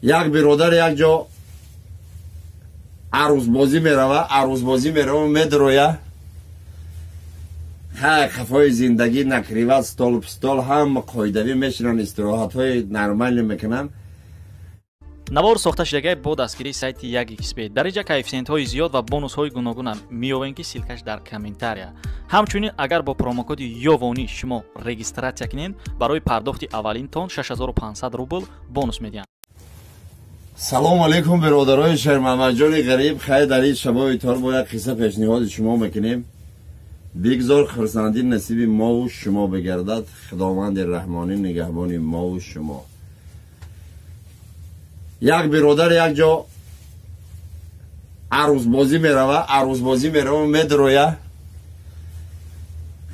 یک برادر یک جا عروسبازی میروه، عروسبازی میروه میدرویه، ها خفای زندگی نکریوه ستال پستال هم قایدوی میشنن، استراحت های نرمال میکنن. навор сохта шудагии бо дастгирии сайти 1xbet дар инҷа коэффициентҳои зиёд ва бонусҳои гуногуна меёбем ки силкаш дар комментария. ҳамчунин агар бо промокоди ёвонӣ шумо регистратсия кунед барои пардохти аввалинтон 6500 рубл бонус медиҳанд. салому алейкум برادرای شهر محمدجان غریب، خیر در این شبای اتار با یک قصه پیشنهاد شما میکنیم. بگذار خرسندی نصیب ما و شما بگردد، خداوند رحمانی نگهبان ما و شما. یک برادر یک جا عروسبازی میروه، عروسبازی میروه میدرویه،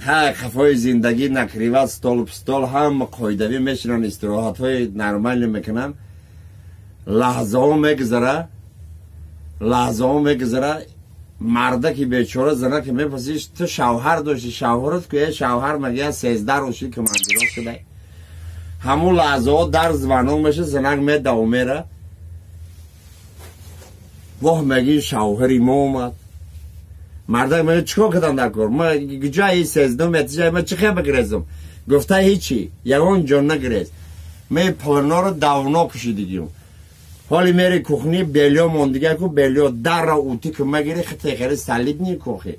ها خفای زندگی نکریوه ستال پستال هم قایدوی میشنن، استراحت های نرمال میکنن. لحظه ها میگذره مرده که بیچاره زنه که میپسیش تو شوهر داشتی، شوهرت که شوهر مگه 13 روشی که منجرا شده، همون لحظه ها در زبانون میشه، زنک میده و میره. واه مگه شوهری ما اومد، مرده میگه چیکار کردم در کار، ما جایی 13 متر ما چی خیلی بگریزم، گفته هیچی یگان جان نگریز، می پلنا رو دونا کشیدیم. حالی میری کخنی بلیا موندگه کو بلیا در را اوتی که مگیری خیلی خیلی سلید نی کوخی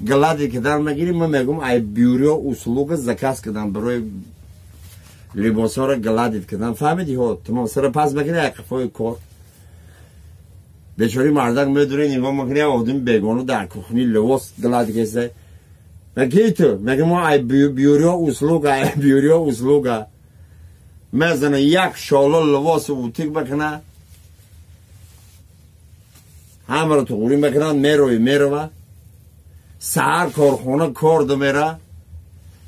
گلادی که در مگیری من میگم ای بیوریا اصولوگ زکاس کردن برای لباس ها را گلادید کردن. فهمیدی ها تمام سر پس بگیری یک خفای کار بیچاری مردک میدونه نگاه میکنی آدم بیگانو در کخنی لباس گلادی کسه مگی تو مگم ای بیوریا اصولوگ میزنه یک شالا لباس اوتیک بکنه همه رو تو قوری میکنن، میروه سهر کارخونه کار دو میره،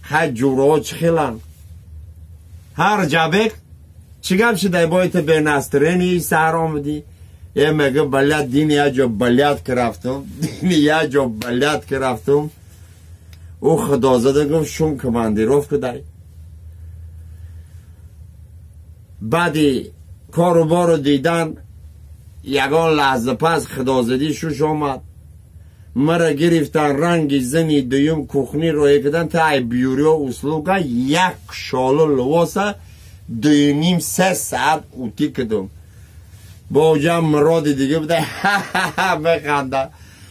خیلی جوره ها چخیلن هر جبک چی گم شده باید به نسترینی سهر آمدی یه میگه بلیت دین یه جا بلیت که رفتم او خدا زده گفت شم کماندیروف کدای بعدی کارو بارو دیدن یگان لحظه پس خدازدی شوش آمد مرا گرفتن رنگ زنی دویم کخنی روی کدن تا ای بیوریا اصلوگا یک شالو لواسه 2.5 ساعت اوتی کدم با جمع مراد دیگه بده بخنده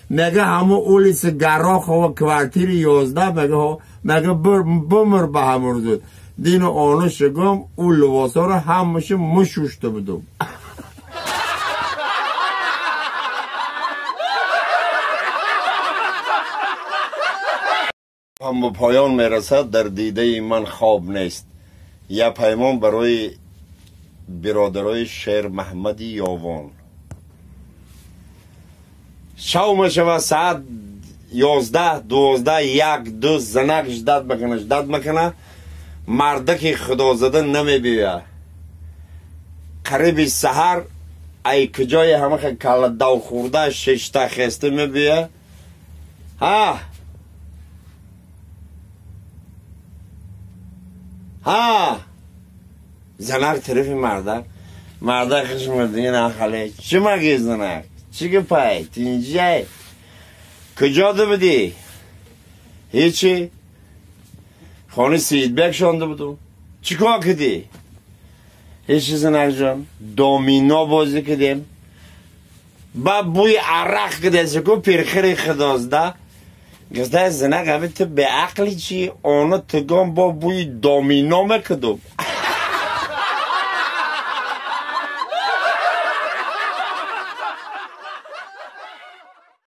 مگه همون اولیس گراخ و کوارتیر 11 مگه بمر به همون زود دین و آنو شگم او لواسه رو همشه مشوشته بدم. هم به پایان میرسد، در دیده من خواب نیست. یا پیمان برای برادرای شهر محمد یاوان. شو میشه ساعت 11 12 1 2 زنک جداد میکنه مردک خدا زده نمیبیه قریبی سحر ای کجای همه خیلی کل دو خورده 6 تا خسته میبیه ها زنک طرفی مردک خش مردگی نخاله چی مگی زنک چی که پای تینجی کجا دو بدی هیچی خانه سیدبک شانده بودم چی کار کردی هیچی زنک جان دومینا بازی کردیم با بوی عرق کده سکو پیرخری خدازده گفته زنک همه تو به عقلی چی آنو تگام با بوی دومینا مکدم